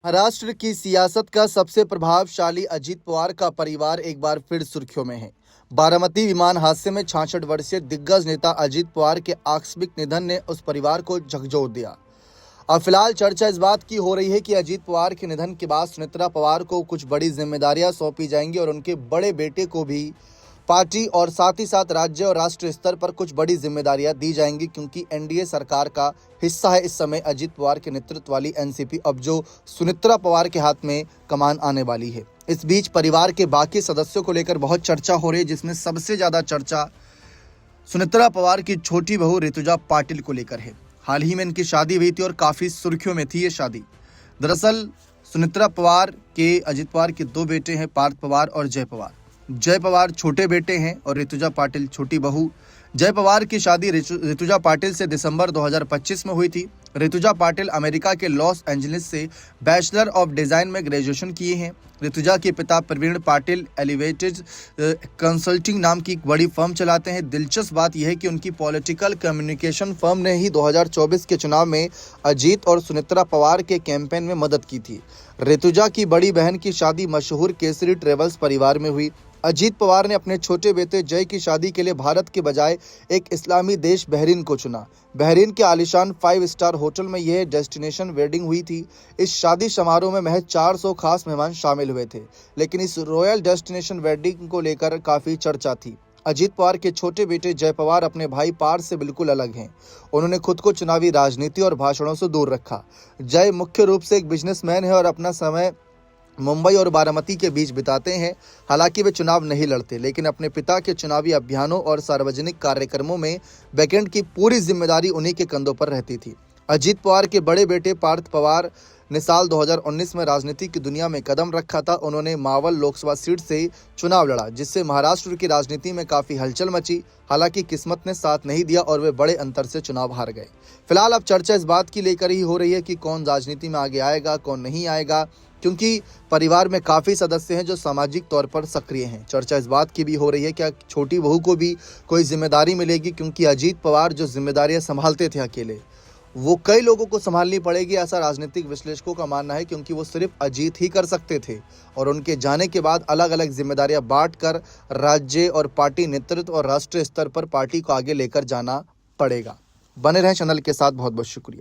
महाराष्ट्र की सियासत का सबसे प्रभावशाली अजीत पवार का परिवार एक बार फिर सुर्खियों में है। बारामती विमान हादसे में 66 वर्षीय दिग्गज नेता अजीत पवार के आकस्मिक निधन ने उस परिवार को झकझोर दिया। अब फिलहाल चर्चा इस बात की हो रही है कि अजीत पवार के निधन के बाद सुनेत्रा पवार को कुछ बड़ी जिम्मेदारियां सौंपी जाएंगी और उनके बड़े बेटे को भी पार्टी और साथ ही साथ राज्य और राष्ट्रीय स्तर पर कुछ बड़ी जिम्मेदारियां दी जाएंगी, क्योंकि एनडीए सरकार का हिस्सा है इस समय अजीत पवार के नेतृत्व वाली एनसीपी, अब जो सुनेत्रा पवार के हाथ में कमान आने वाली है। इस बीच परिवार के बाकी सदस्यों को लेकर बहुत चर्चा हो रही है, जिसमें सबसे ज्यादा चर्चा सुनेत्रा पवार की छोटी बहू ऋतुजा पाटिल को लेकर है। हाल ही में इनकी शादी हुई थी और काफी सुर्खियों में थी ये शादी। दरअसल सुनेत्रा पवार के अजीत पवार के दो बेटे हैं, पार्थ पवार और जय पवार। जय पवार छोटे बेटे हैं और ऋतुजा पाटिल छोटी बहू। जय पवार की शादी ऋतुजा पाटिल से दिसंबर 2025 में हुई थी। ऋतुजा पाटिल अमेरिका के लॉस एंजलिस से बैचलर ऑफ डिजाइन में ग्रेजुएशन किए हैं। ऋतुजा के पिता प्रवीण पाटिल एलिवेटेड कंसल्टिंग नाम की एक बड़ी फर्म चलाते हैं। दिलचस्प बात यह है कि उनकी पॉलिटिकल कम्युनिकेशन फर्म ने ही 2024 के चुनाव में अजीत और सुनेत्रा पवार के कैंपेन में मदद की थी। ऋतुजा की बड़ी बहन की शादी मशहूर केसरी ट्रेवल्स परिवार में हुई। अजीत पवार ने अपने छोटे बेटे जय की शादी के लिए भारत के बजाय एक इस्लामी देश बहरीन को चुना। बहरीन के आलीशान 5 स्टार होटल में यह डेस्टिनेशन वेडिंग हुई थी। इस शादी समारोह में महज 400 खास मेहमान शामिल हुए थे, लेकिन इस रॉयल डेस्टिनेशन वेडिंग को लेकर काफी चर्चा थी। अजीत पवार के छोटे बेटे जय पवार अपने भाई पार्थ से बिल्कुल अलग हैं। उन्होंने खुद को चुनावी राजनीति और भाषणों से दूर रखा। जय मुख्य रूप से एक बिजनेसमैन है और अपना समय मुंबई और बारामती के बीच बिताते हैं। हालांकि वे चुनाव नहीं लड़ते, लेकिन अपने पिता के चुनावी अभियानों और सार्वजनिक कार्यक्रमों में बैकएंड की पूरी जिम्मेदारी उन्हीं के कंधों पर रहती थी। अजीत पवार के बड़े बेटे पार्थ पवार ने साल 2019 में राजनीति की दुनिया में कदम रखा था। उन्होंने मावल लोकसभा सीट से चुनाव लड़ा, जिससे महाराष्ट्र की राजनीति में काफी हलचल मची। हालांकि किस्मत ने साथ नहीं दिया और वे बड़े अंतर से चुनाव हार गए। फिलहाल अब चर्चा इस बात की लेकर ही हो रही है कि कौन राजनीति में आगे आएगा, कौन नहीं आएगा, क्योंकि परिवार में काफी सदस्य हैं जो सामाजिक तौर पर सक्रिय हैं। चर्चा इस बात की भी हो रही है कि छोटी बहू को भी कोई जिम्मेदारी मिलेगी, क्योंकि अजीत पवार जो जिम्मेदारियां संभालते थे अकेले, वो कई लोगों को संभालनी पड़ेगी, ऐसा राजनीतिक विश्लेषकों का मानना है, क्योंकि वो सिर्फ अजीत ही कर सकते थे और उनके जाने के बाद अलग अलग जिम्मेदारियां बांटकर राज्य और पार्टी नेतृत्व और राष्ट्रीय स्तर पर पार्टी को आगे लेकर जाना पड़ेगा। बने रहें चैनल के साथ। बहुत बहुत शुक्रिया।